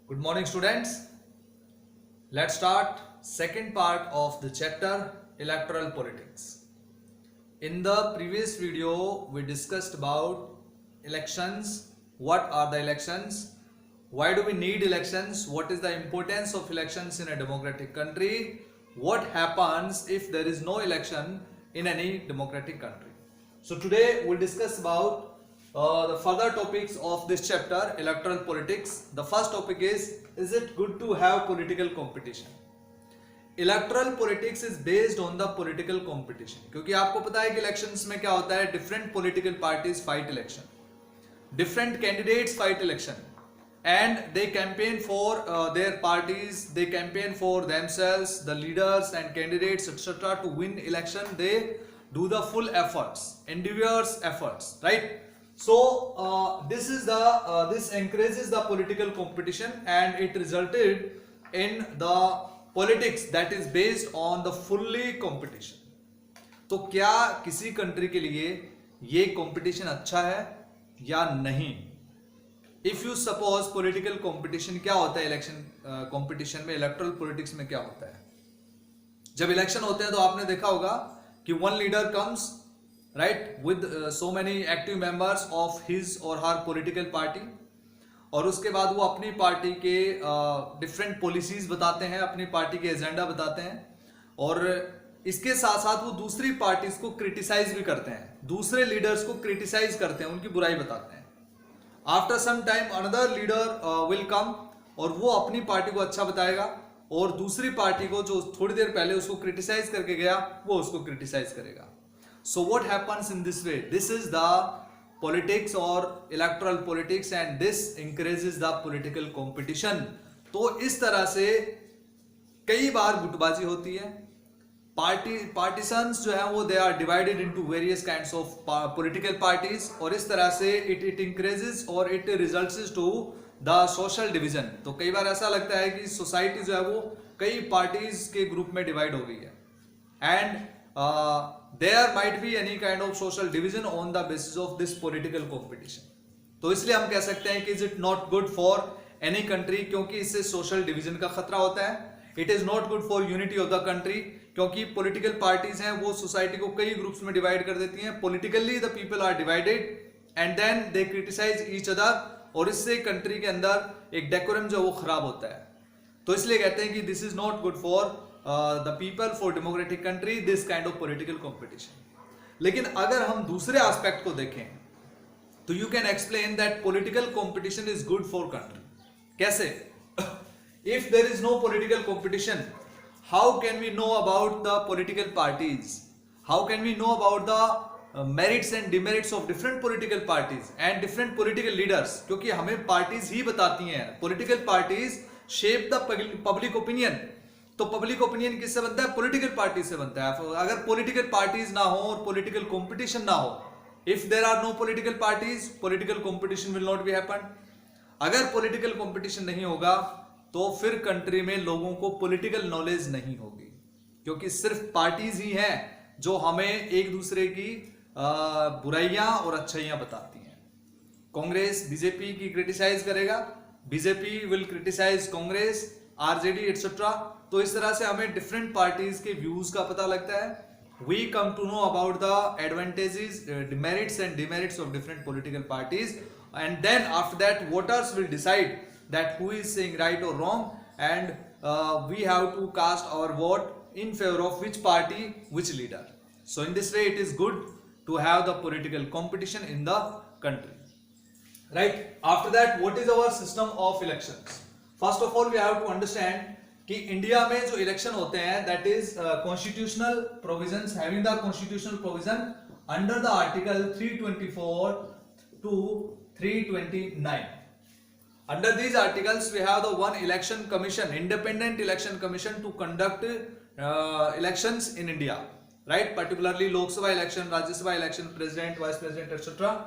Good morning, students. Let's start second part of the chapter electoral politics. In the previous video, we discussed about elections. What are the elections? Why do we need elections? What is the importance of elections in a democratic country? What happens if there is no election in any democratic country? So today we'll discuss about the further topics of this chapter, electoral politics. The first topic is it good to have political competition? Erectile politics is based on the political competition, क्योंकि आपको पता है कि elections में क्या होता है, different political parties fight election, different candidates fight election and they campaign for their parties, they campaign for themselves, the leaders and candidates etcetera to win election. They do the full efforts, endeavors efforts, right? So this encourages the political competition and it resulted in the politics that is based on the fully competition. तो क्या किसी country के लिए ये competition अच्छा है या नहीं? If you suppose political competition, क्या होता है इलेक्शन कंपटीशन में, इलेक्टोरल पॉलिटिक्स में क्या होता है? जब इलेक्शन होते हैं तो आपने देखा होगा कि one leader comes right with so many active members of his और हर पॉलिटिकल पार्टी, और उसके बाद वो अपनी पार्टी के डिफरेंट पॉलिसीज बताते हैं, अपनी पार्टी के एजेंडा बताते हैं, और इसके साथ साथ वो दूसरी पार्टीज को क्रिटिसाइज भी करते हैं, दूसरे लीडर्स को क्रिटिसाइज करते हैं, उनकी बुराई बताते हैं. After some time another leader will come और वो अपनी पार्टी को अच्छा बताएगा और दूसरी पार्टी को जो थोड़ी देर पहले उसको क्रिटिसाइज करके गया वो उसको क्रिटिसाइज करेगा. So what happens in this way? This is the politics or electoral politics and this increases the political competition. तो इस तरह से कई बार गुटबाजी होती है. पार्टीसन्स जो है वो they are divided into various kinds of political parties, और इस तरह से इट इंक्रीजेस और it results to the social division. तो कई बार ऐसा लगता है कि सोसाइटी जो है वो कई पार्टीज के ग्रुप में डिवाइड हो गई है and there might be any kind of social division on the basis of this political competition. तो इसलिए हम कह सकते हैं कि is it not good for any country, क्योंकि इससे सोशल डिवीजन का खतरा होता है. It is not good for unity of the country, क्योंकि पॉलिटिकल पार्टीज हैं वो सोसाइटी को कई ग्रुप्स में डिवाइड कर देती हैं. Politically the people are divided and then they criticise each other, और इससे कंट्री के अंदर एक डेकोरम जो वो खराब होता है. तो इसलिए कहते हैं कि this is not good for the people for democratic country, this kind of political competition. लेकिन अगर हम दूसरे एस्पेक्ट को देखें तो you can explain that political competition is good for country. कैसे? If there is no political competition, how can we know about the political parties? How can we know about the merits and demerits of different political parties and different political leaders? क्योंकि हमें parties ही बताती हैं. Political parties shape the public opinion. तो public opinion किससे बनता है? Political party से बनता है. अगर पॉलिटिकल पार्टीज ना हो और पॉलिटिकल कंपटीशन ना हो, if there are no political parties, political competition will not be happen. अगर पॉलिटिकल कंपटीशन नहीं होगा तो फिर कंट्री में लोगों को पॉलिटिकल नॉलेज नहीं होगी, क्योंकि सिर्फ पार्टीज ही हैं जो हमें एक दूसरे की बुराइयां और अच्छाइयां बताती हैं. कांग्रेस बीजेपी की क्रिटिसाइज करेगा, BJP will criticise Congress, RJD etcetera. तो इस तरह से हमें डिफरेंट पार्टीज के व्यूज का पता लगता है. We come to know about the advantages, demerits and demerits of different political parties, and then after that voters will decide that who is saying right और wrong, and we have to cast our vote in favour of which party, which leader. So in this way it is good to have the political competition in the country, right? After that what is our system of elections? First of all we have to understand कि India में जो election होते हैं that is constitutional provisions, having the constitutional provision under the article 324 to 329. Under these articles we have the one election commission, independent election commission to conduct elections in India, right? Particularly Lok Sabha election, Rajya Sabha election, president, vice president, etc.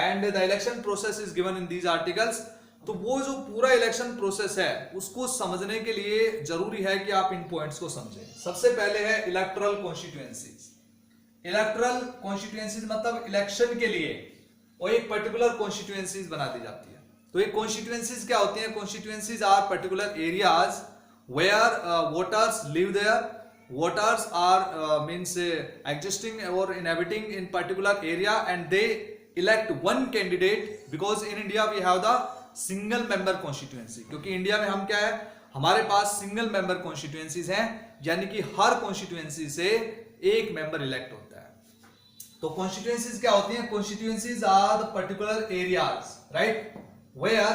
And the election process is given in these articles. तो वो जो पूरा election process है उसको समझने के लिए जरूरी है कि आप इन पॉइंट्स को समझें. सबसे पहले है इलेक्टोरल कॉन्स्टिट्यूएंसीज. इलेक्टोरल कॉन्स्टिट्यूएंसीज मतलब इलेक्शन के लिए और एक पर्टिकुलर कॉन्स्टिट्यूएंसीज बना दी जाती है. तो ये कॉन्स्टिट्यूएंसीज क्या होती हैं? Constituencies are particular areas where voters live there, voters are means existing or inhabiting in particular area, and they elect one candidate, because in India we have the single member constituency, क्योंकि India में हम क्या है, हमारे पास single member constituencies हैं, यानी कि हर constituency से एक मेंबर इलेक्ट होता है। तो कॉन्स्टिट्यूएंसीज क्या होती हैं? Constituencies are the particular areas, right, where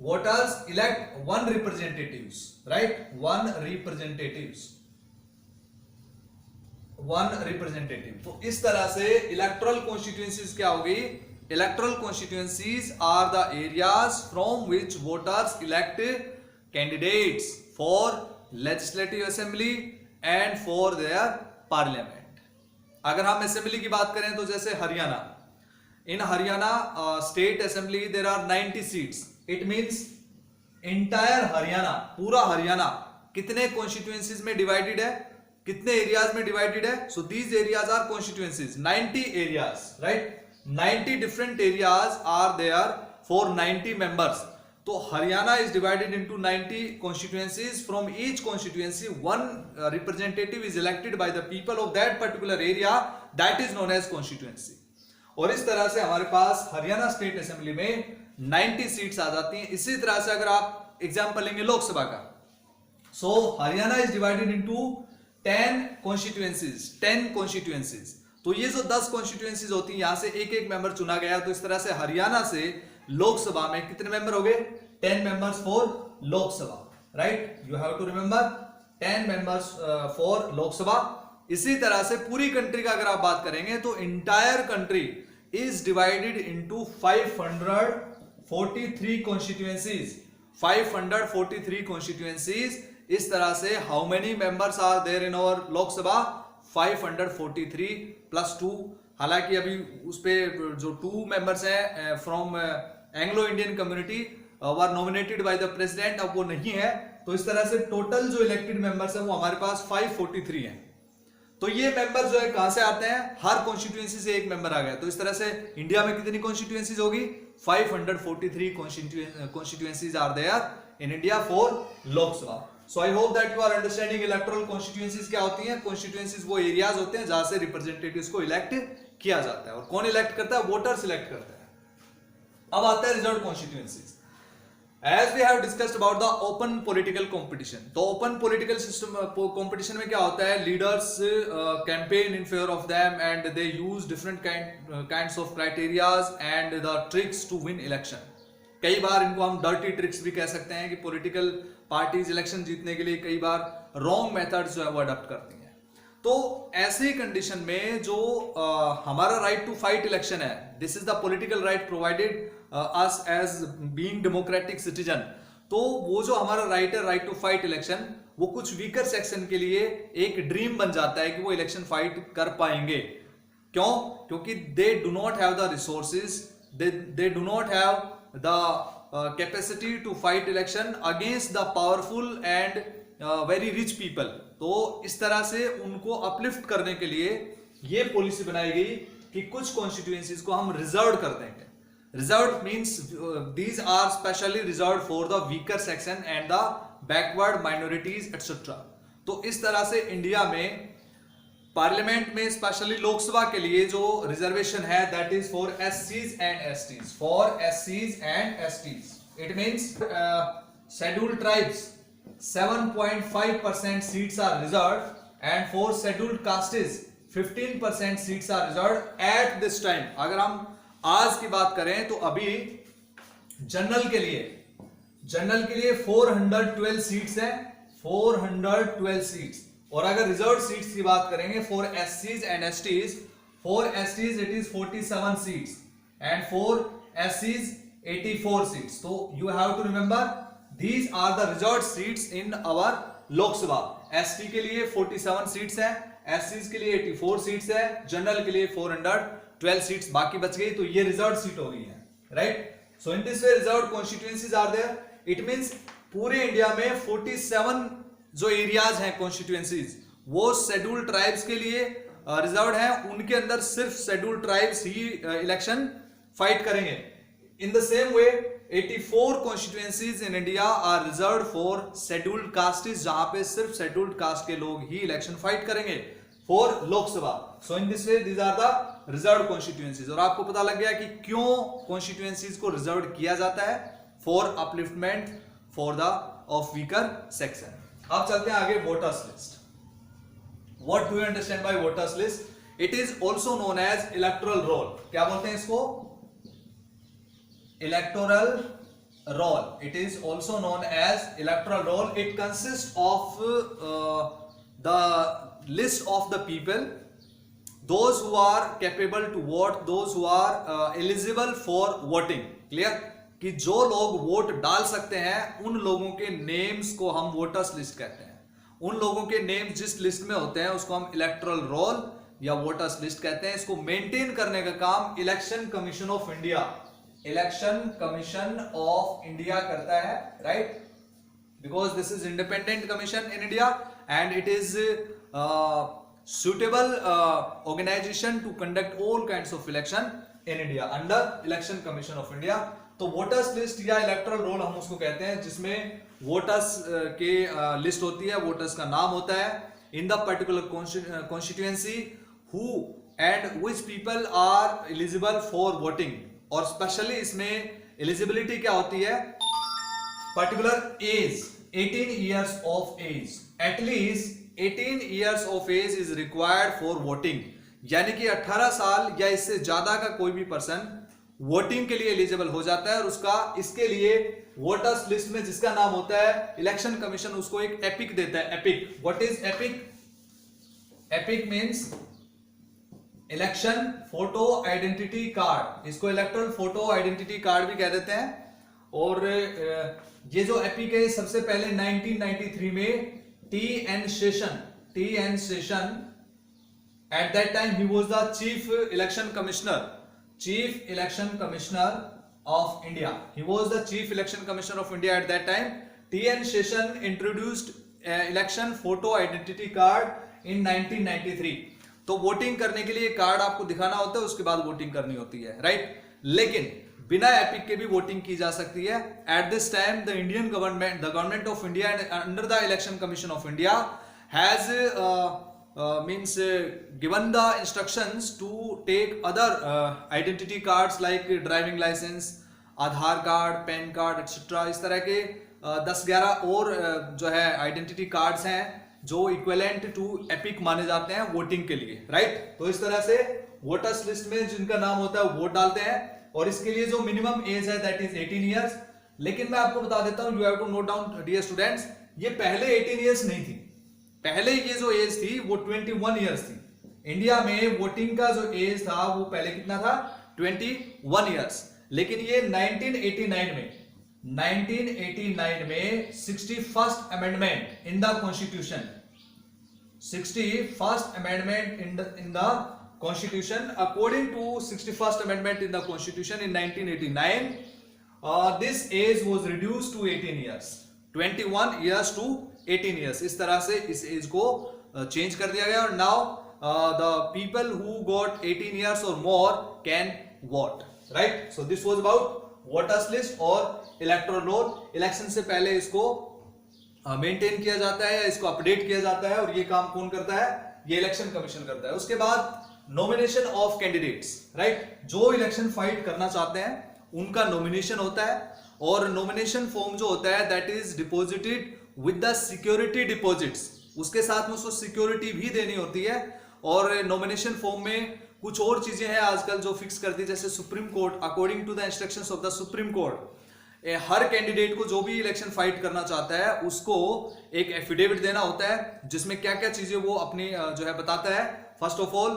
voters elect one representatives, right, one representative। तो इस तरह से इलेक्टोरल कॉन्स्टिट्यूएंसीज क्या होगी? Electoral constituencies are the areas from which voters elect candidates for legislative assembly and for their parliament. अगर हम assembly की बात करें तो जैसे Haryana, in Haryana state assembly there are 90 seats. It means entire Haryana, पूरा हरियाणा कितने कॉन्स्टिट्यूएंसीज में डिवाइडेड है, कितने एरियाज में डिवाइडेड है? So these areas are constituencies, 90 areas, right, 90 different areas are there for 90 members. तो Haryana is divided into 90 constituencies. From each constituency one representative is elected by the people of that particular area, that is known as constituency. और इस तरह से हमारे पास Haryana state assembly में 90 seats आ जाती हैं। इसी तरह से अगर आप एग्जांपल लेंगे लोकसभा का, so Haryana is divided into 10 constituencies. तो ये जो 10 कॉन्स्टिट्यूएंसीज होती हैं, यहां से एक एक मेंबर चुना गया। तो इस तरह से हरियाणा से लोकसभा में कितने मेंबर हो गए? 10 members for Lok Sabha, right, you have to remember 10 members for Lok Sabha. इसी तरह से पूरी कंट्री का अगर आप बात करेंगे तो entire country is divided into 543 constituencies, 543 constituencies। इस तरह से how many members are there in our Lok Sabha? 543 plus 2। हालांकि अभी उस पे जो 2 मेंबर्स हैं from Anglo Indian community were nominated by the president, अब वो नहीं है। तो इस तरह से टोटल जो इलेक्टेड मेंबर्स हैं वो हमारे पास 543 हैं। तो ये मेंबर जो है कहां से आते हैं? हर कॉन्स्टिट्यूएंसी से एक मेंबर आ गया। तो इस तरह से इंडिया में कितनी कॉन्स्टिट्यूएंसीज होगी? 543 constituencies are there in India for Lok Sabha. So I hope that you are understanding electoral constituencies क्या होती हैं। कॉन्स्टिट्यूएंसीज वो एरियाज होते हैं जहां से रिप्रेजेंटेटिव्स को इलेक्ट किया जाता है। और कौन इलेक्ट करता है? वोटर सिलेक्ट करता है। अब आता है reserve constituencies. As we have discussed about the open political competition, तो open political system competition में क्या होता है? Leaders campaign in favor of them and they use different kinds of criterias and the tricks to win election। कई बार इनको हम dirty tricks भी कह सकते हैं कि political parties election जीतने के लिए कई बार wrong methods जो है वो adopt करती हैं। तो ऐसी कंडीशन में जो हमारा right to fight election है, this is the political right provided us as being democratic citizen। तो वो जो हमारा राइट है, राइट टू फाइट इलेक्शन, वो कुछ वीकर सेक्शन के लिए एक ड्रीम बन जाता है कि वो इलेक्शन फाइट कर पाएंगे। क्यों? क्योंकि they do not have the resources, they do not have the capacity to fight election against the powerful and very rich people. तो इस तरह से उनको अपलिफ्ट करने के लिए ये पॉलिसी बनाई गई कि कुछ कॉन्स्टिट्यूएंसीज को हम रिजर्व कर देंगे। Reserved means these are specially reserved for the weaker section and the backward minorities etc। तो इस तरह से इंडिया में पार्लियामेंट में स्पेशली लोकसभा के लिए जो रिजर्वेशन है that is for SCs and STs, for SCs and STs। It means scheduled tribes 7.5% seats are reserved and for scheduled castes 15% seats are reserved at this time। अगर हम आज की बात करें तो अभी जनरल के लिए 412 सीट्स हैं, 412 सीट्स। और अगर रिजर्व सीट्स की बात करेंगे for SCs and STs, for STs it is 47 seats and for SCs 84 seats. तो you have to remember these are the reserve seats in our Lok Sabha. ST के लिए 47 सीट्स हैं, SCs के लिए 84 सीट्स है, जनरल के लिए 412 सीट्स बाकी बच गई। तो ये रिजर्व सीट हो गई है, right. So in this way reserve constituencies are there. It means पूरे इंडिया में 47 जो एरियाज हैं कॉन्स्टिट्यूएंसीज वो शेड्यूल्ड ट्राइब्स के लिए रिजर्व हैं। उनके अंदर सिर्फ शेड्यूल्ड ट्राइब्स ही इलेक्शन फाइट करेंगे। In the same way, 84 constituencies in India are reserved for scheduled castes, जहां पे सिर्फ scheduled caste के लोग ही इलेक्शन फाइट करेंगे for Lok Sabha. So in this way, these are the reserved constituencies. और आपको पता लग गया कि क्यों constituencies को reserved किया जाता है, for upliftment for the of weaker section. अब चलते हैं आगे voters list. What do you understand by voters list? It is also known as electoral roll. क्या बोलते हैं इसको? Electoral roll. It is also known as electoral roll. It consists of the list of the people, those who are capable to vote, those who are eligible for voting. Clear? कि जो लोग vote डाल सकते हैं उन लोगों के names को हम वोटर्स लिस्ट कहते हैं. उन लोगों के नेम्स जिस लिस्ट में होते हैं उसको हम इलेक्टोरल रोल या वोटर्स लिस्ट कहते हैं. इसको मेंटेन करने का काम इलेक्शन कमीशन ऑफ इंडिया करता है, right? Because this is independent commission in India and it is suitable organization to conduct all kinds of election in India under Election Commission of India. तो voters list या electoral roll हम उसको कहते हैं जिसमें voters के list होती है, वोटर्स का नाम होता है in the particular constituency, who and which people are eligible for voting. और स्पेशली इसमें एलिजिबिलिटी क्या होती है? Particular age, 18 years of age, at least 18 years of age is required for voting. यानी कि 18 साल या इससे ज्यादा का कोई भी पर्सन वोटिंग के लिए एलिजिबल हो जाता है और उसका इसके लिए वोटर्स लिस्ट में जिसका नाम होता है इलेक्शन कमीशन उसको एक एपिक देता है. Epic, what is epic? Epic means election photo identity card. इसको इलेक्टोरल फोटो आइडेंटिटी कार्ड भी कह देते हैं. और ये जो एपिक है सबसे पहले 1993 में TN. Seshan at that time he was the chief election commissioner of India. He was the chief election commissioner of India at that time. T.N. Session introduced election photo identity card in 1993. तो voting करने के लिए card आपको दिखाना होता है, उसके बाद वोटिंग करनी होती है, राइट? लेकिन बिना एपिक के भी वोटिंग की जा सकती है. At this time the Indian government, the government of India under the election commission of India has given the instructions to take other identity cards like driving license, Aadhaar card, pan card etcetera. इस तरह के 10-11 और जो है identity cards हैं जो equivalent to epic माने जाते हैं वोटिंग के लिए, राइट? तो इस तरह से वोटर्स लिस्ट में जिनका नाम होता है वोट डालते हैं और इसके लिए जो मिनिमम एज है दैट इज 18 years. लेकिन मैं आपको बता देता हूं, you have to note down dear students, ये पहले 18 years नहीं थी. पहले ये जो एज थी वो 21 years थी. इंडिया में वोटिंग का जो एज था वो पहले कितना था? 21 years. लेकिन ये 1989 में 61st amendment in the constitution, 61st amendment in the constitution, according to 61st amendment in the constitution in 1989 this age was reduced to 18 years, 21 years to 18 years. इस तरह से इस एज को चेंज कर दिया गया और now the people who got 18 years और more can vote, right? So this was about voters list और इलेक्टोरल रोल. इलेक्शन से पहले इसको मेंटेन किया जाता है या इसको अपडेट किया जाता है और ये काम कौन करता है? ये इलेक्शन कमीशन करता है. उसके बाद नॉमिनेशन ऑफ कैंडिडेट्स, राइट? जो इलेक्शन फाइट करना चाहते हैं उनका नॉमिनेशन होता है और नॉमिनेशन फॉर्म जो होता है that is deposited with the security deposits. उसके साथ में उसको सिक्योरिटी भी देनी होती है. और नॉमिनेशन फॉर्म में कुछ और चीजें हैं आजकल जो फिक्स करती है, जैसे Supreme Court, according to the instructions of the Supreme Court, हर कैंडिडेट को जो भी इलेक्शन फाइट करना चाहता है उसको एक एफिडेविट देना होता है जिसमें क्या क्या चीजें वो अपनी जो है बताता है. First of all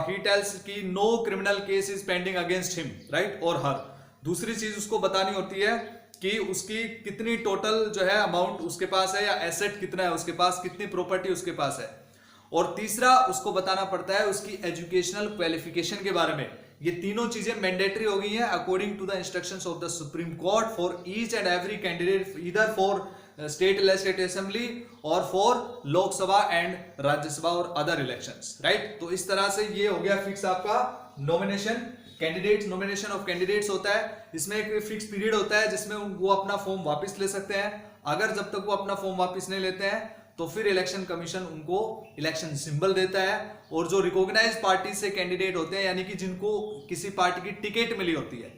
he tells कि no criminal case is pending against him, right? और हर दूसरी चीज उसको बतानी होती है कि उसकी कितनी टोटल जो है अमाउंट उसके पास है या एसेट कितना है उसके पास, कितनी प्रॉपर्टी उसके पास है. और तीसरा उसको बताना पड़ता है उसकी एजुकेशनल क्वालिफिकेशन के बारे में. ये तीनों चीजें मैंडेटरी हो गई हैं according to the instructions of the Supreme Court for each and every candidate, either for state legislative assembly और फॉर लोकसभा एंड राज्यसभा और अदर इलेक्शंस, राइट? तो इस तरह से ये हो गया फिक्स आपका nomination candidates, nomination of candidates होता है, इसमें एक फिक्स पीरियड होता है जिसमें वो अपना फॉर्म वापस ले सकते हैं। अगर जब तक वो अपना फॉर्म वापस नहीं लेते हैं तो फिर इलेक्शन कमीशन उनको इलेक्शन सिंबल देता है। और जो रिकॉग्नाइज्ड पार्टी से कैंडिडेट होते हैं, यानी कि जिनको किसी पार्टी की टिकट मिली होती है,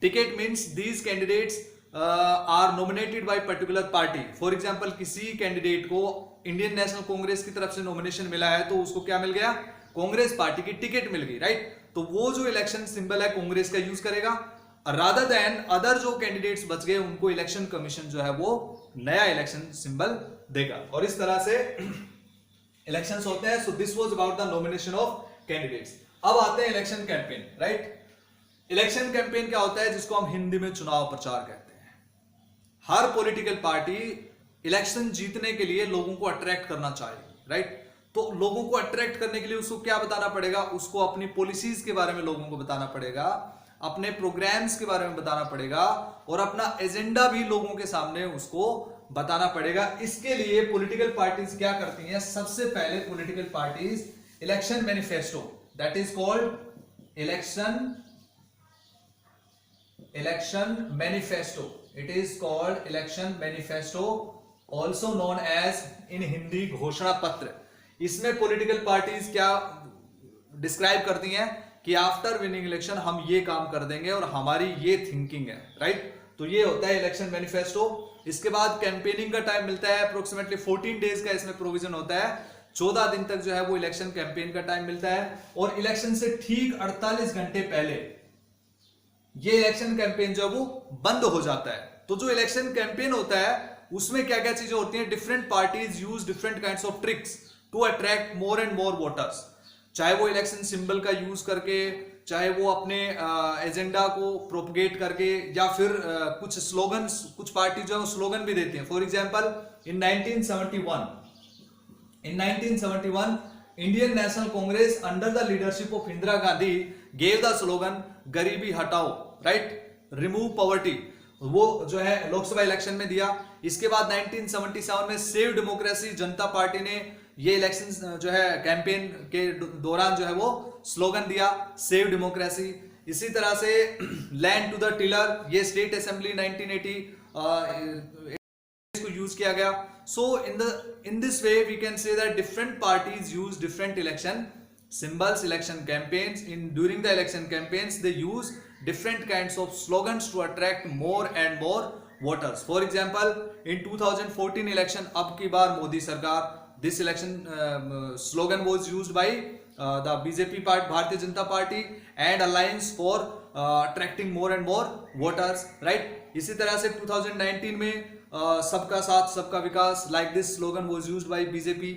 ticket means these candidates are nominated by particular party. For example किसी कैंडिडेट को इंडियन नेशनल कांग्रेस की तरफ से नॉमिनेशन मिला है तो उसको क्या मिल गया, कांग्रेस पार्टी की टिकट मिल गई, राइट। तो वो जो इलेक्शन सिंबल है कांग्रेस का यूज करेगा, रादर देन अदर जो कैंडिडेट्स बच गए उनको इलेक्शन कमीशन जो है वो नया इलेक्शन सिंबल देगा। और इस तरह से इलेक्शंस होते हैं। So this was about the nomination of candidates. अब आते हैं election campaign, right. Election campaign क्या होता है, जिसको हम हिंदी में चुनाव प्रचार कहते हैं। हर पॉलिटिकल पार्टी इलेक्शन जीतने के लिए लोगों को अट्रैक्ट करना चाहेगी, राइट। तो लोगों को अट्रैक्ट करने के लिए उसको क्या बताना पड़ेगा, उसको अपनी पॉलिसीज के बारे में लोगों को बताना पड़ेगा, अपने प्रोग्राम्स के बारे में बताना पड़ेगा और अपना एजेंडा भी लोगों के सामने उसको बताना पड़ेगा। इसके लिए पॉलिटिकल पार्टीज क्या करती हैं, सबसे पहले political parties election manifesto, that is called election manifesto, it is called election manifesto, also known as in Hindi घोषणा पत्र। इसमें पॉलिटिकल पार्टीज क्या डिस्क्राइब करती हैं कि आफ्टर विनिंग इलेक्शन हम ये काम कर देंगे और हमारी ये थिंकिंग है, राइट। तो ये होता है इलेक्शन मैनिफेस्टो। इसके बाद कैंपेनिंग का टाइम मिलता है, अप्रोक्सीमेटली 14 डेज का इसमें प्रोविजन होता है। 14 दिन तक जो है वो इलेक्शन कैंपेन का टाइम मिलता है और इलेक्शन से ठीक 48 घंटे पहले ये इलेक्शन कैंपेन जो है वो बंद हो जाता है। तो जो इलेक्शन कैंपेन होता है उसमें क्या क्या चीजें होती हैं, different parties use different kinds of tricks to attract more and more voters. चाहे वो इलेक्शन सिंबल का यूज करके, चाहे वो अपने एजेंडा को प्रोपगेट करके, या फिर कुछ स्लोगन्स, कुछ पार्टी जो है स्लोगन भी देती हैं। For example in 1971 Indian National Congress under the leadership of Indira Gandhi gave the slogan गरीबी हटाओ, राइट, रिमूव पॉवर्टी। वो जो है लोकसभा इलेक्शन में दिया। इसके बाद 1977 में सेव डेमोक्रेसी जनता पार्टी ने ये इलेक्शन जो है कैंपेन के दौरान जो है वो स्लोगन दिया, सेव डेमोक्रेसी। इसी तरह से लैंड टू द टिलर, ये स्टेट असेंबली 1980 को यूज किया गया। So in this way we can say that different parties use different election symbols, election campaigns. During the election campaigns they use different kinds of slogans to attract more and more voters. For example, in 2014 election, अब की बार मोदी सरकार, this election slogan was used by the BJP part, Bharatiya Janata Party and Alliance for attracting more and more voters, right. इसी तरह से 2019 में सबका साथ सबका विकास, like this slogan was used by BJP.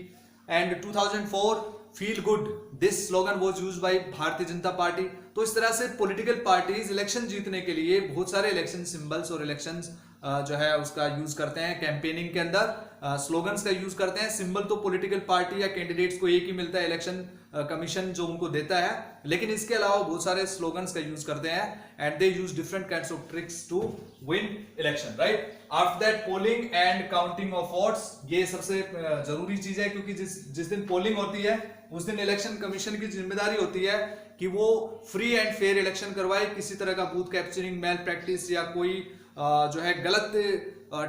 And 2004 feel good, this slogan was used by Bharatiya Janata party. तो इस तरह से पॉलिटिकल पार्टीज इलेक्शन जीतने के लिए बहुत सारे इलेक्शन सिंबल्स और इलेक्शंस जो है उसका यूज करते हैं। कैंपेनिंग के अंदर स्लोगन्स का यूज करते हैं। सिंबल तो पॉलिटिकल पार्टी या कैंडिडेट्स को एक ही मिलता है, इलेक्शन कमीशन जो उनको देता है, लेकिन इसके अलावा बहुत सारे स्लोगन्स का यूज करते हैं and they use different kinds of tricks to win election, right. After that polling and counting of votes, ये सबसे जरूरी चीज है क्योंकि जिस दिन पोलिंग होती है उस दिन इलेक्शन कमीशन की जिम्मेदारी होती है कि वो फ्री एंड फेयर इलेक्शन करवाए, किसी तरह का बूथ कैप्चरिंग, मैल प्रैक्टिस या कोई जो है गलत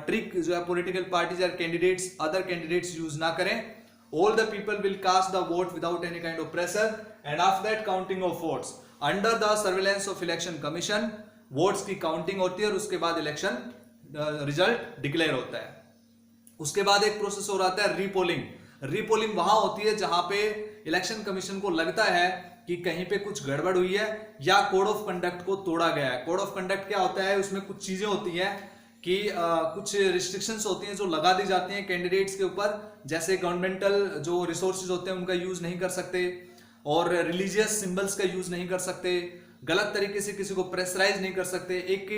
ट्रिक जो है पॉलिटिकल पार्टीज या कैंडिडेट्स, अदर कैंडिडेट्स यूज ना करें। All the people will cast the vote without any kind of pressure, and after that counting of votes under the surveillance of election commission, votes की counting होती है और उसके बाद election result declare होता है। उसके बाद एक प्रोसेस हो रहा है रीपोलिंग। रीपोलिंग वहां होती है जहां पे इलेक्शन कमीशन को लगता है कि कहीं पे कुछ गड़बड़ हुई है या कोड ऑफ कंडक्ट को तोड़ा गया है। कोड ऑफ कंडक्ट क्या होता है, उसमें कुछ चीजें होती हैं कि कुछ रिस्ट्रिक्शंस होती हैं जो लगा दी जाती हैं कैंडिडेट्स के ऊपर, जैसे गवर्नमेंटल जो रिसोर्सेज होते हैं उनका यूज नहीं कर सकते और रिलीजियस सिंबल्स का यूज नहीं कर सकते, गलत तरीके से किसी को प्रेशराइज नहीं कर सकते, एक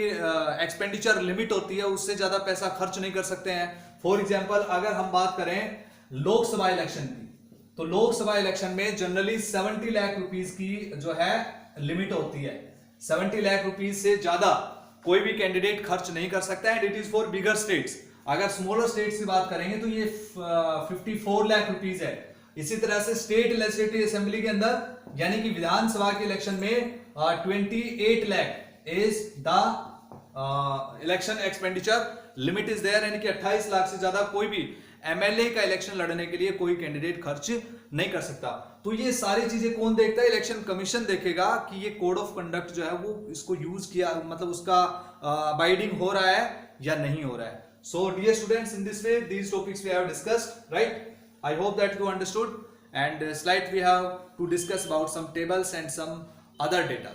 एक्सपेंडिचर लिमिट होती है, उससे ज्यादा पैसा खर्च नहीं कर सकते हैं। फॉर एग्जाम्पल अगर हम बात करें लोकसभा इलेक्शन की, तो लोकसभा इलेक्शन में जनरली 70 लाख रुपीस की जो है लिमिट होती है। 70 लाख रुपीस से ज्यादा कोई भी कैंडिडेट खर्च नहीं कर सकता है and it is for bigger states. अगर स्मॉलर स्टेट्स की बात करेंगे तो ये 54 लाख रुपीस है। इसी तरह से स्टेट लेजिस्लेटिव असेंबली के अंदर यानी कि विधानसभा के इलेक्शन में 28 lakh is the election expenditure limit is there, यानी कि 28 लाख से ज्यादा कोई भी एमएलए का इलेक्शन लड़ने के लिए कोई कैंडिडेट खर्च नहीं कर सकता। तो ये सारी चीजें कौन देखता है? इलेक्शन कमीशन देखेगा कि ये कोड ऑफ कंडक्ट जो है वो इसको यूज किया, मतलब उसका अबाइडिंग हो रहा है या नहीं हो रहा है। So dear students, in this way these topics we have discussed, right? I hope that you understood, and slide we have to discuss about some tables and some other data.